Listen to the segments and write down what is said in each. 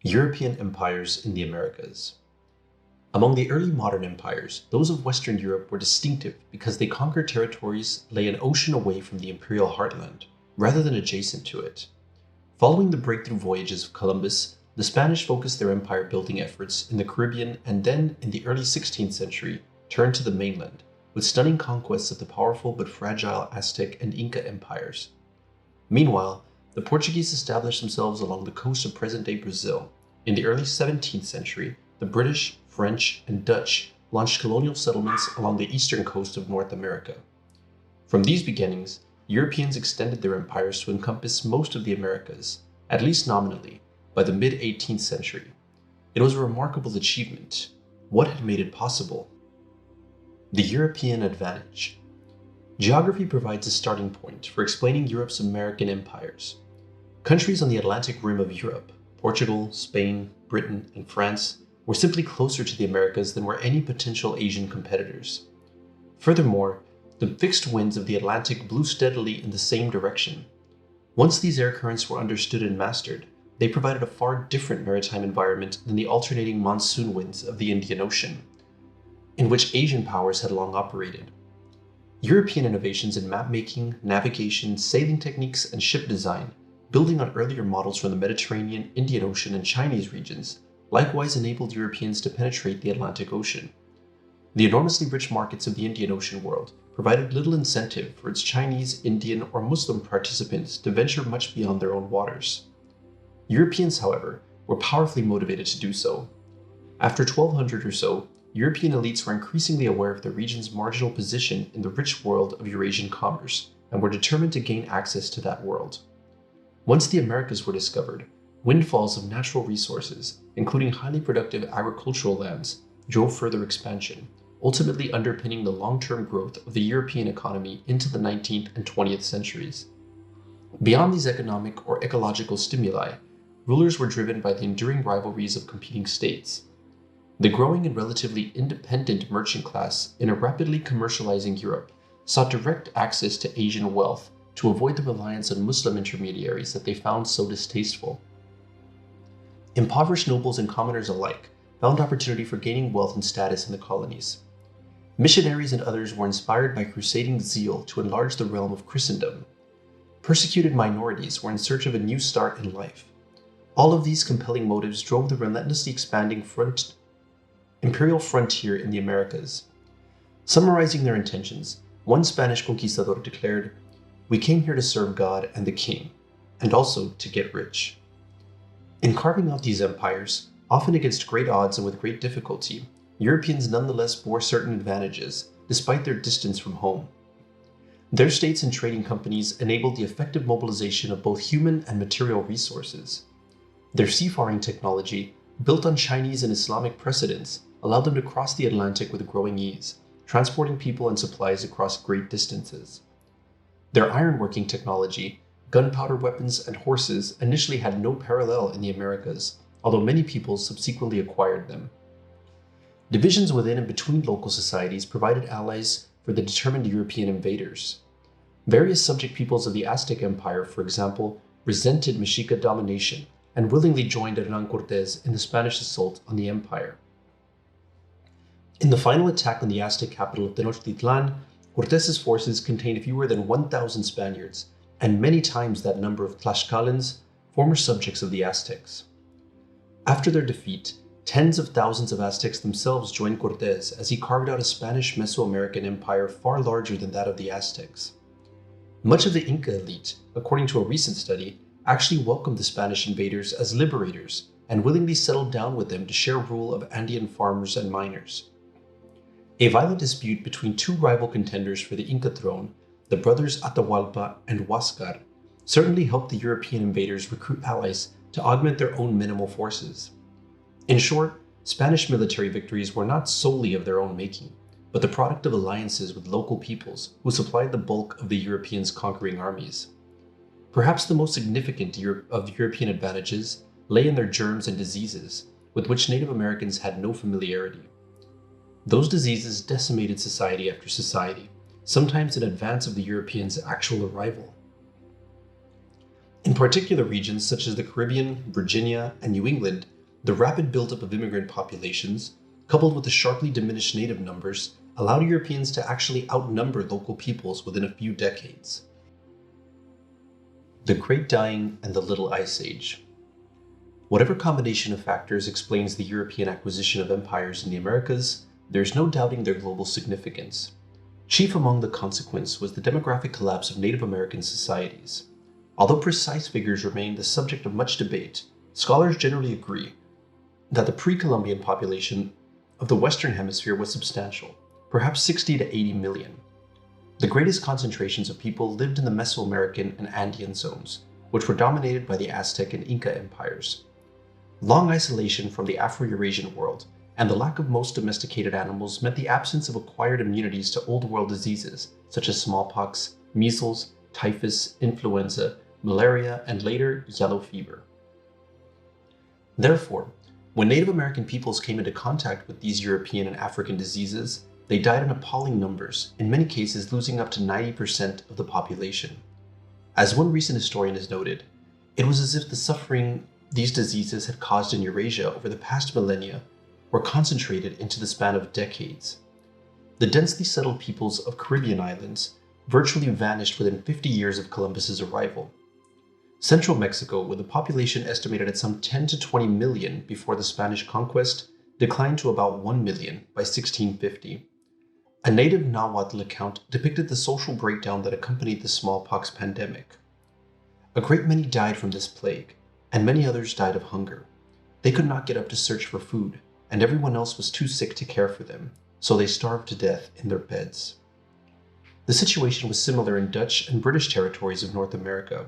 European empires in the Americas. Among the early modern empires, those of Western Europe were distinctive because they conquered territories lay an ocean away from the imperial heartland, rather than adjacent to it. Following the breakthrough voyages of Columbus, the Spanish focused their empire building efforts in the Caribbean and then, in the early 16th century, turned to the mainland, with stunning conquests of the powerful but fragile Aztec and Inca empires. Meanwhile, the Portuguese established themselves along the coast of present-day Brazil. In the early 17th century, the British, French, and Dutch launched colonial settlements along the eastern coast of North America. From these beginnings, Europeans extended their empires to encompass most of the Americas, at least nominally, by the mid-18th century. It was a remarkable achievement. What had made it possible? The European advantage. Geography provides a starting point for explaining Europe's American empires. Countries on the Atlantic rim of Europe, Portugal, Spain, Britain, and France, were simply closer to the Americas than were any potential Asian competitors. Furthermore, the fixed winds of the Atlantic blew steadily in the same direction. Once these air currents were understood and mastered, they provided a far different maritime environment than the alternating monsoon winds of the Indian Ocean, in which Asian powers had long operated. European innovations in map-making, navigation, sailing techniques, and ship design, building on earlier models from the Mediterranean, Indian Ocean, and Chinese regions, likewise enabled Europeans to penetrate the Atlantic Ocean. The enormously rich markets of the Indian Ocean world provided little incentive for its Chinese, Indian, or Muslim participants to venture much beyond their own waters. Europeans, however, were powerfully motivated to do so. After 1200 or so, European elites were increasingly aware of the region's marginal position in the rich world of Eurasian commerce and were determined to gain access to that world. Once the Americas were discovered, windfalls of natural resources, including highly productive agricultural lands, drove further expansion, ultimately underpinning the long-term growth of the European economy into the 19th and 20th centuries. Beyond these economic or ecological stimuli, rulers were driven by the enduring rivalries of competing states. The growing and relatively independent merchant class in a rapidly commercializing Europe sought direct access to Asian wealth to avoid the reliance on Muslim intermediaries that they found so distasteful. Impoverished nobles and commoners alike found opportunity for gaining wealth and status in the colonies. Missionaries and others were inspired by crusading zeal to enlarge the realm of Christendom. Persecuted minorities were in search of a new start in life. All of these compelling motives drove the relentlessly expanding imperial frontier in the Americas. Summarizing their intentions, one Spanish conquistador declared, "We came here to serve God and the king, and also to get rich." In carving out these empires, often against great odds and with great difficulty, Europeans nonetheless bore certain advantages, despite their distance from home. Their states and trading companies enabled the effective mobilization of both human and material resources. Their seafaring technology, built on Chinese and Islamic precedents, allowed them to cross the Atlantic with growing ease, transporting people and supplies across great distances. Their ironworking technology, gunpowder weapons, and horses initially had no parallel in the Americas, although many peoples subsequently acquired them. Divisions within and between local societies provided allies for the determined European invaders. Various subject peoples of the Aztec Empire, for example, resented Mexica domination and willingly joined Hernán Cortés in the Spanish assault on the empire. In the final attack on the Aztec capital of Tenochtitlan, Cortés's forces contained fewer than 1,000 Spaniards, and many times that number of Tlaxcalans, former subjects of the Aztecs. After their defeat, tens of thousands of Aztecs themselves joined Cortés as he carved out a Spanish Mesoamerican empire far larger than that of the Aztecs. Much of the Inca elite, according to a recent study, actually welcomed the Spanish invaders as liberators and willingly settled down with them to share rule of Andean farmers and miners. A violent dispute between two rival contenders for the Inca throne, the brothers Atahualpa and Huáscar, certainly helped the European invaders recruit allies to augment their own minimal forces. In short, Spanish military victories were not solely of their own making, but the product of alliances with local peoples who supplied the bulk of the Europeans' conquering armies. Perhaps the most significant of European advantages lay in their germs and diseases, with which Native Americans had no familiarity. Those diseases decimated society after society, sometimes in advance of the Europeans' actual arrival. In particular regions such as the Caribbean, Virginia, and New England, the rapid buildup of immigrant populations, coupled with the sharply diminished native numbers, allowed Europeans to actually outnumber local peoples within a few decades. The Great Dying and the Little Ice Age. Whatever combination of factors explains the European acquisition of empires in the Americas, there is no doubting their global significance. Chief among the consequence was the demographic collapse of Native American societies. Although precise figures remain the subject of much debate, scholars generally agree that the pre-Columbian population of the Western Hemisphere was substantial, perhaps 60 to 80 million. The greatest concentrations of people lived in the Mesoamerican and Andean zones, which were dominated by the Aztec and Inca empires. Long isolation from the Afro-Eurasian world and the lack of most domesticated animals meant the absence of acquired immunities to Old World diseases such as smallpox, measles, typhus, influenza, malaria, and later yellow fever. Therefore, when Native American peoples came into contact with these European and African diseases, they died in appalling numbers, in many cases losing up to 90% of the population. As one recent historian has noted, it was as if the suffering these diseases had caused in Eurasia over the past millennia were concentrated into the span of decades. The densely settled peoples of Caribbean islands virtually vanished within 50 years of Columbus's arrival. Central Mexico, with a population estimated at some 10 to 20 million before the Spanish conquest, declined to about 1 million by 1650. A native Nahuatl account depicted the social breakdown that accompanied the smallpox pandemic. A great many died from this plague, and many others died of hunger. They could not get up to search for food, and everyone else was too sick to care for them, so they starved to death in their beds. The situation was similar in Dutch and British territories of North America.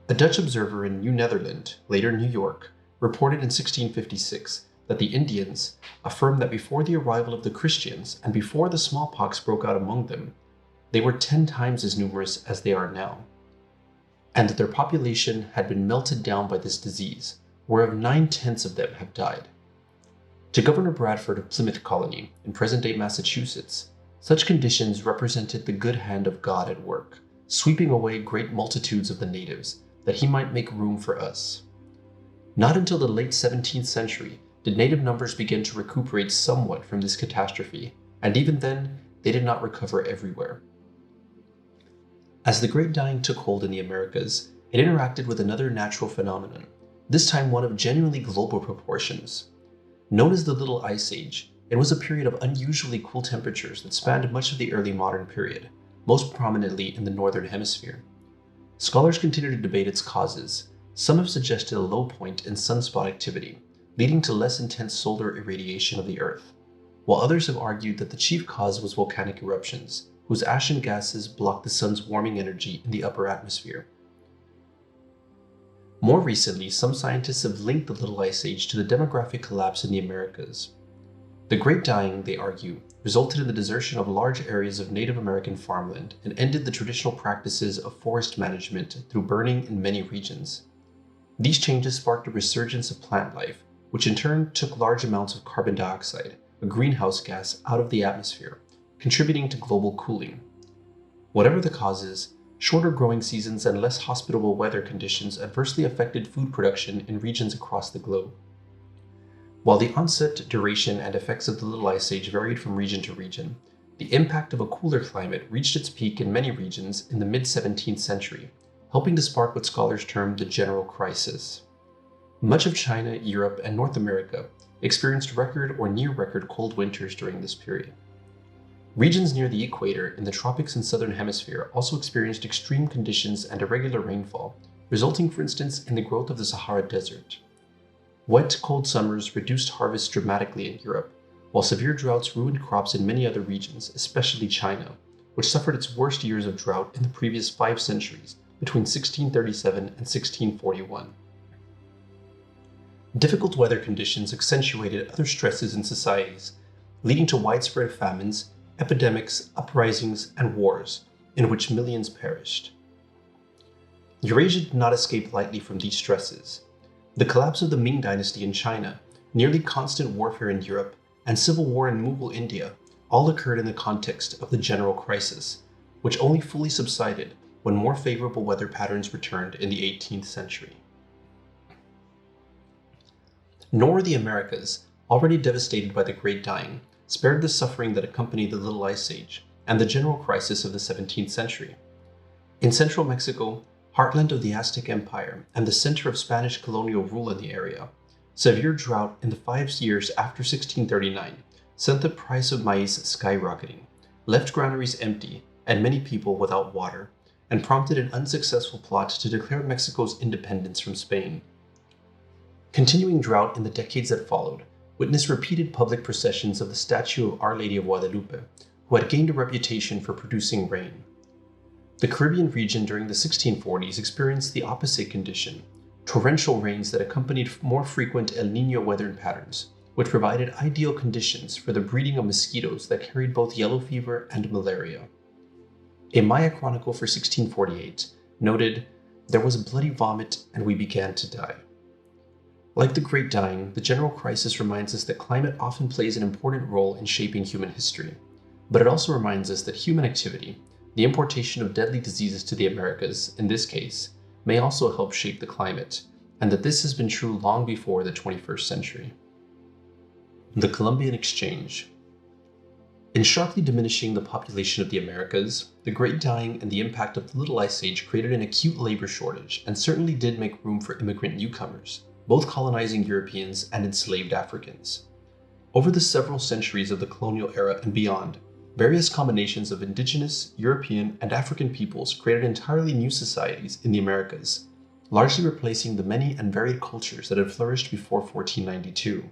A Dutch observer in New Netherland, later New York, reported in 1656 that the Indians affirmed that before the arrival of the Christians and before the smallpox broke out among them, they were 10 times as numerous as they are now, and that their population had been melted down by this disease, whereof 9/10 of them have died. To Governor Bradford of Plymouth Colony, in present-day Massachusetts, such conditions represented the good hand of God at work, sweeping away great multitudes of the natives, that he might make room for us. Not until the late 17th century did native numbers begin to recuperate somewhat from this catastrophe, and even then, they did not recover everywhere. As the Great Dying took hold in the Americas, it interacted with another natural phenomenon, this time one of genuinely global proportions. Known as the Little Ice Age, it was a period of unusually cool temperatures that spanned much of the early modern period, most prominently in the Northern Hemisphere. Scholars continue to debate its causes. Some have suggested a low point in sunspot activity, leading to less intense solar irradiation of the Earth, while others have argued that the chief cause was volcanic eruptions, whose ashen gases blocked the sun's warming energy in the upper atmosphere. More recently, some scientists have linked the Little Ice Age to the demographic collapse in the Americas. The Great Dying, they argue, resulted in the desertion of large areas of Native American farmland and ended the traditional practices of forest management through burning in many regions. These changes sparked a resurgence of plant life, which in turn took large amounts of carbon dioxide, a greenhouse gas, out of the atmosphere, contributing to global cooling. Whatever the causes, shorter growing seasons and less hospitable weather conditions adversely affected food production in regions across the globe. While the onset, duration, and effects of the Little Ice Age varied from region to region, the impact of a cooler climate reached its peak in many regions in the mid-17th century, helping to spark what scholars term the general crisis. Much of China, Europe, and North America experienced record or near-record cold winters during this period. Regions near the equator in the tropics and southern hemisphere also experienced extreme conditions and irregular rainfall, resulting, for instance, in the growth of the Sahara Desert. Wet, cold summers reduced harvests dramatically in Europe, while severe droughts ruined crops in many other regions, especially China, which suffered its worst years of drought in the previous 5 centuries, between 1637 and 1641. Difficult weather conditions accentuated other stresses in societies, leading to widespread famines, epidemics, uprisings, and wars, in which millions perished. Eurasia did not escape lightly from these stresses. The collapse of the Ming dynasty in China, nearly constant warfare in Europe, and civil war in Mughal India all occurred in the context of the general crisis, which only fully subsided when more favorable weather patterns returned in the 18th century. Nor the Americas, already devastated by the Great Dying, spared the suffering that accompanied the Little Ice Age and the general crisis of the 17th century. In central Mexico, heartland of the Aztec Empire and the center of Spanish colonial rule in the area, severe drought in the 5 years after 1639 sent the price of maize skyrocketing, left granaries empty and many people without water, and prompted an unsuccessful plot to declare Mexico's independence from Spain. Continuing drought in the decades that followed witnessed repeated public processions of the statue of Our Lady of Guadalupe, who had gained a reputation for producing rain. The Caribbean region during the 1640s experienced the opposite condition, torrential rains that accompanied more frequent El Niño weather patterns, which provided ideal conditions for the breeding of mosquitoes that carried both yellow fever and malaria. A Maya chronicle for 1648 noted, "There was bloody vomit and we began to die." Like the Great Dying, the general crisis reminds us that climate often plays an important role in shaping human history, but it also reminds us that human activity, the importation of deadly diseases to the Americas in this case, may also help shape the climate, and that this has been true long before the 21st century. The Columbian Exchange. In sharply diminishing the population of the Americas, the Great Dying and the impact of the Little Ice Age created an acute labor shortage and certainly did make room for immigrant newcomers, both colonizing Europeans and enslaved Africans. Over the several centuries of the colonial era and beyond, various combinations of indigenous, European, and African peoples created entirely new societies in the Americas, largely replacing the many and varied cultures that had flourished before 1492.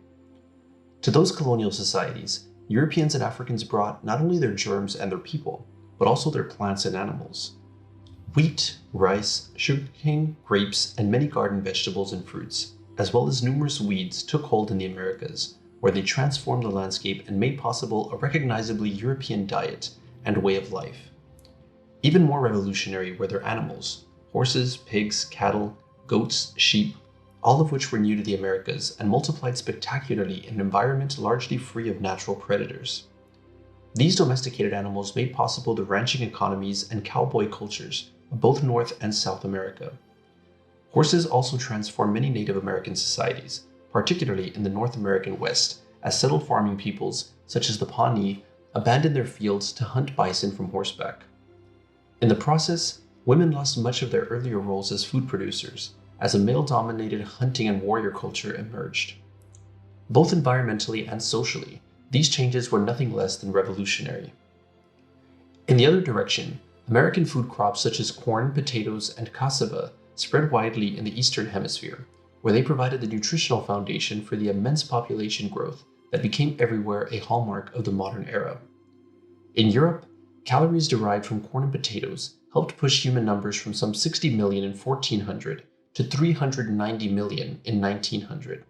To those colonial societies, Europeans and Africans brought not only their germs and their people, but also their plants and animals. Wheat, rice, sugarcane, grapes, and many garden vegetables and fruits, as well as numerous weeds, took hold in the Americas, where they transformed the landscape and made possible a recognizably European diet and way of life. Even more revolutionary were their animals: horses, pigs, cattle, goats, sheep, all of which were new to the Americas and multiplied spectacularly in an environment largely free of natural predators. These domesticated animals made possible the ranching economies and cowboy cultures of both North and South America. Horses also transformed many Native American societies, particularly in the North American West, as settled farming peoples, such as the Pawnee, abandoned their fields to hunt bison from horseback. In the process, women lost much of their earlier roles as food producers, as a male-dominated hunting and warrior culture emerged. Both environmentally and socially, these changes were nothing less than revolutionary. In the other direction, American food crops such as corn, potatoes, and cassava spread widely in the Eastern Hemisphere, where they provided the nutritional foundation for the immense population growth that became everywhere a hallmark of the modern era. In Europe, calories derived from corn and potatoes helped push human numbers from some 60 million in 1400 to 390 million in 1900.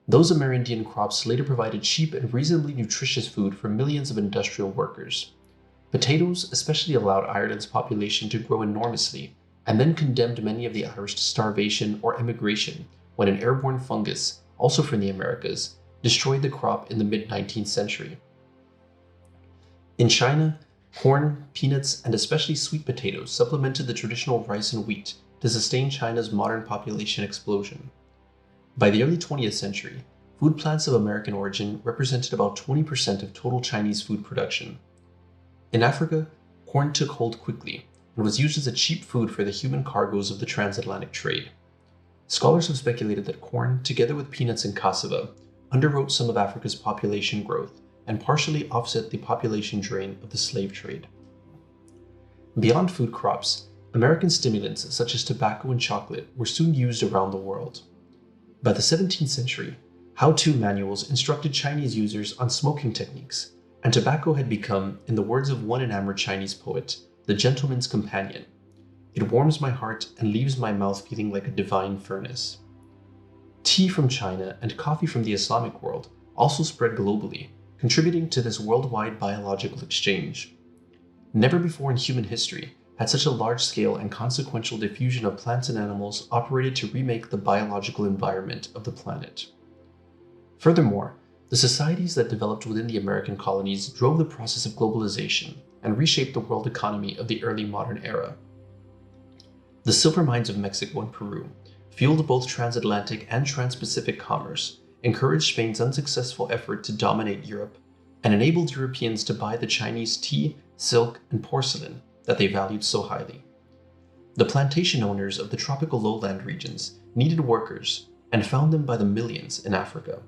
Those Amerindian crops later provided cheap and reasonably nutritious food for millions of industrial workers. Potatoes especially allowed Ireland's population to grow enormously, and then condemned many of the Irish to starvation or emigration when an airborne fungus, also from the Americas, destroyed the crop in the mid-19th century. In China, corn, peanuts, and especially sweet potatoes supplemented the traditional rice and wheat to sustain China's modern population explosion. By the early 20th century, food plants of American origin represented about 20% of total Chinese food production. In Africa, corn took hold quickly and was used as a cheap food for the human cargoes of the transatlantic trade. Scholars have speculated that corn, together with peanuts and cassava, underwrote some of Africa's population growth and partially offset the population drain of the slave trade. Beyond food crops, American stimulants such as tobacco and chocolate were soon used around the world. By the 17th century, how-to manuals instructed Chinese users on smoking techniques, and tobacco had become, in the words of one enamored Chinese poet, the gentleman's companion. It warms my heart and leaves my mouth feeling like a divine furnace. Tea from China and coffee from the Islamic world also spread globally, contributing to this worldwide biological exchange. Never before in human history had such a large-scale and consequential diffusion of plants and animals operated to remake the biological environment of the planet. Furthermore, the societies that developed within the American colonies drove the process of globalization and reshaped the world economy of the early modern era. The silver mines of Mexico and Peru fueled both transatlantic and trans-Pacific commerce, encouraged Spain's unsuccessful effort to dominate Europe, and enabled Europeans to buy the Chinese tea, silk, and porcelain that they valued so highly. The plantation owners of the tropical lowland regions needed workers and found them by the millions in Africa.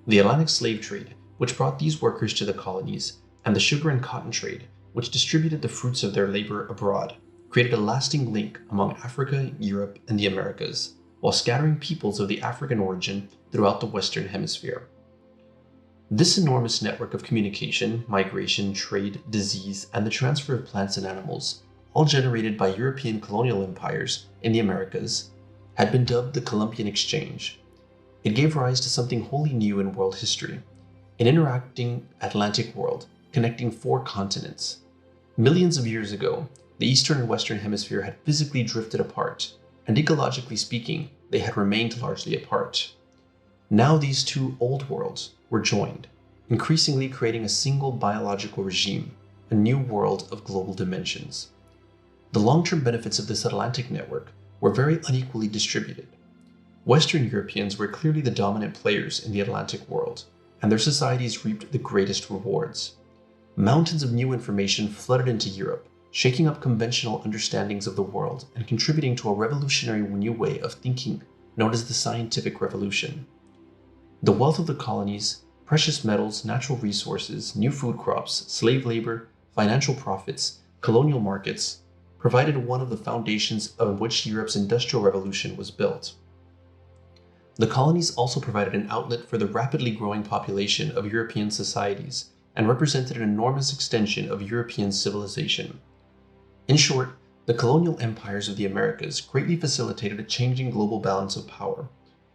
The Atlantic slave trade, which brought these workers to the colonies, and the sugar and cotton trade, which distributed the fruits of their labor abroad, created a lasting link among Africa, Europe, and the Americas, while scattering peoples of the African origin throughout the Western Hemisphere. This enormous network of communication, migration, trade, disease, and the transfer of plants and animals, all generated by European colonial empires in the Americas, had been dubbed the Columbian Exchange. It gave rise to something wholly new in world history, an interacting Atlantic world connecting 4 continents. Millions of years ago, the Eastern and Western Hemisphere had physically drifted apart, and ecologically speaking, they had remained largely apart. Now these 2 old worlds were joined, increasingly creating a single biological regime, a new world of global dimensions. The long-term benefits of this Atlantic network were very unequally distributed. Western Europeans were clearly the dominant players in the Atlantic world, and their societies reaped the greatest rewards. Mountains of new information flooded into Europe, shaking up conventional understandings of the world and contributing to a revolutionary new way of thinking known as the Scientific Revolution. The wealth of the colonies, precious metals, natural resources, new food crops, slave labor, financial profits, colonial markets, provided one of the foundations on which Europe's Industrial Revolution was built. The colonies also provided an outlet for the rapidly growing population of European societies and represented an enormous extension of European civilization. In short, the colonial empires of the Americas greatly facilitated a changing global balance of power,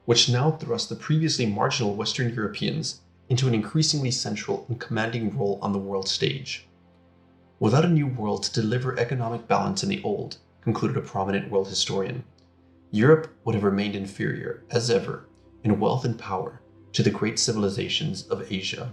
which now thrust the previously marginal Western Europeans into an increasingly central and commanding role on the world stage. Without a new world to deliver economic balance in the old, concluded a prominent world historian, Europe would have remained inferior, as ever, in wealth and power to the great civilizations of Asia.